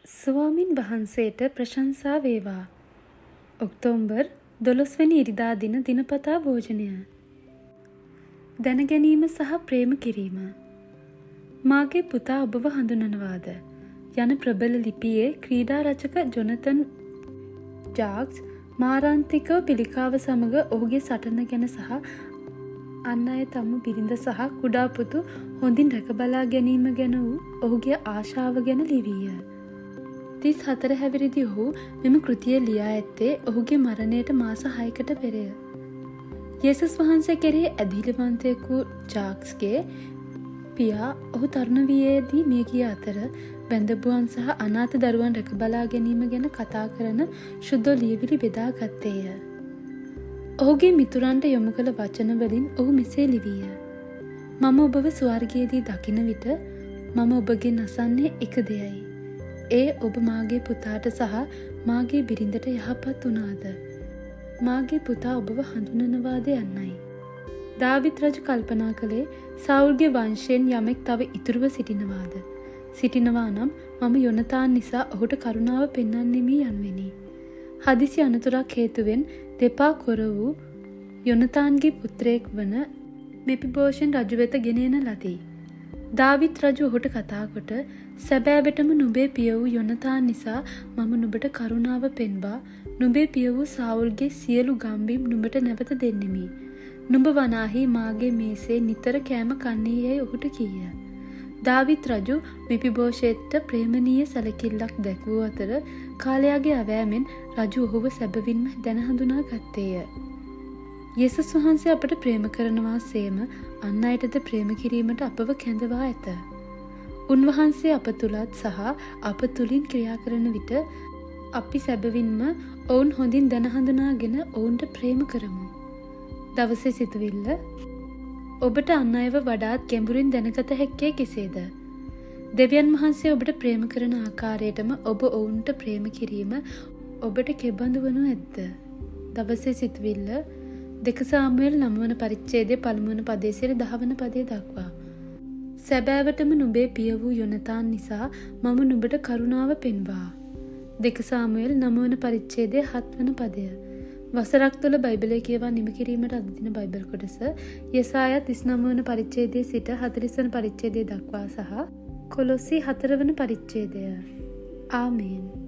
ස්වාමින් වහන්සේට ප්‍රශංසා වේවා. ඔක්තෝබර් 12 වෙනි ඉරිදා දින දිනපතා භෝජනය. දැනගැනීම සහ ප්‍රේම කිරීම. මාගේ පුතා ඔබව හඳුනනවාද යන ප්‍රබල ලිපියේ ක්‍රීඩා රචක ජොනතන් ජාක්ස් මාරාන්තිකව පිළිකාව සමග ඔහුගේ සටන ගැන සහ අන් අය තම බිරිඳ සහ කුඩා පුතු හොඳින් රැකබලා ගැනීම ගැන වූ ඔහුගේ ආශාව ගැන ලිවීය. 34 හැවිරිදි ඔහු මෙම කෘතිය ලියා ඇත්තේ ඔහුගේ මරණයට මාස 6කට පෙරය. යේසුස් වහන්සේ කෙරෙහි ඇදහිලිවන්තයෙකු ජාක්ස්ගේ පියා ඔහු තරුණ වියේදී මිය ගිය අතර බැඳපුවන් සහ අනාථ දරුවන් රැකබලා ගැනීම ගැන කතා කරන ශුද්ධ ලියවිලි බෙදා ගත්තේය. ඔහුගේ මිතුරන්ට යොමු කළ වචන වලින් ඔහු මෙසේ ලිවීය. මම ඔබව ස්වර්ගයේදී දකින විට මම ඔබගෙන් අසන්නේ එක දෙයයි. ඒ ඔබ මාගේ පුතාට සහ මාගේ බිරිඳට යහපත් වුණාද? මාගේ පුතා ඔබව හඳුනනවාද යන්නයි. දාවිත් රජු කල්පනා කළේ සවුල්ගේ වංශයෙන් යමෙක් තව ඉතුරුව සිටිනවාද? සිටිනවා නම් මම යොනතාන් නිසා ඔහුට කරුණාව පෙන්වන්නෙමි යන්වෙනි. හදිසි අනතුරක් හේතුවෙන් දෙපා කොර වූ යොනතාන්ගේ පුත්‍රයෙක් වන මෙපිබෝෂන් රජු වෙත ගෙනෙන ලදී. දාවිත් රජු ඔහුට කතා කොට සැබෑවටම නුඹේ පිය වූ යොනතාන් නිසා මම නුඹට කරුණාව පෙන්වා නුඹේ පිය වූ සාවුල්ගේ සියලු ගම්බිම් නුඹට නැවත දෙන්නෙමි. නුඹ වනාහි මාගේ මේසේ නිතර කෑම කන්නේ යැයි ඔහුට කීය. දාවිත් රජු මෙපිබෝෂෙත්ට ප්‍රේමනීය සැලකිල්ලක් දැක්වූ අතර කාලයාගේ අවෑමෙන් රජු ඔහුව සැබවින්ම දැන හඳුනා ගත්තේය. යේසුස් වහන්සේ අපට ප්‍රේම කරනවා සේම අන් අයටද ප්‍රේම කිරීමට අපව කැඳවා ඇත. උන්වහන්සේ අප තුලත් සහ අප තුලින් ක්‍රියා කරන විට අපි සැබවින්ම ඔවුන් හොඳින් දැන හඳුනාගෙන ඔවුන්ට ප්‍රේම කරමු. දවසේ සිතුවිල්ල ඔබට අන් අයව වඩාත් ගැඹුරින් දැනගත හැක්කේ කෙසේද? දෙවියන් වහන්සේ ඔබට ප්‍රේම කරන ආකාරයටම ඔබ ඔවුන්ට ප්‍රේම කිරීම ඔබට කෙබඳු වනු ඇද්ද? දවසේ සිතුවිල්ල 2 සාමුවෙල් 9 වන පරිච්ඡේදයේ 1 වන පදයේ සිට 10 වන පදයේ දක්වා. සැබෑවටම නුඹේ පිය වූ යොනතාන් නිසා මම නුඹට කරුණාව පෙන්වා. 2 සාමුවෙල් 9 වන පරිච්ඡේදයේ 7 වන පදය. වසරක් තුළ බයිබලය කියවා නිම කිරීමට අද දින බයිබල් කොටස යෙසායා 39 වන පරිච්ඡේදයේ සිට 40 වන පරිච්ඡේදය දක්වා සහ කොලොස්සි 4 වන පරිච්ඡේදය. ආමේන්.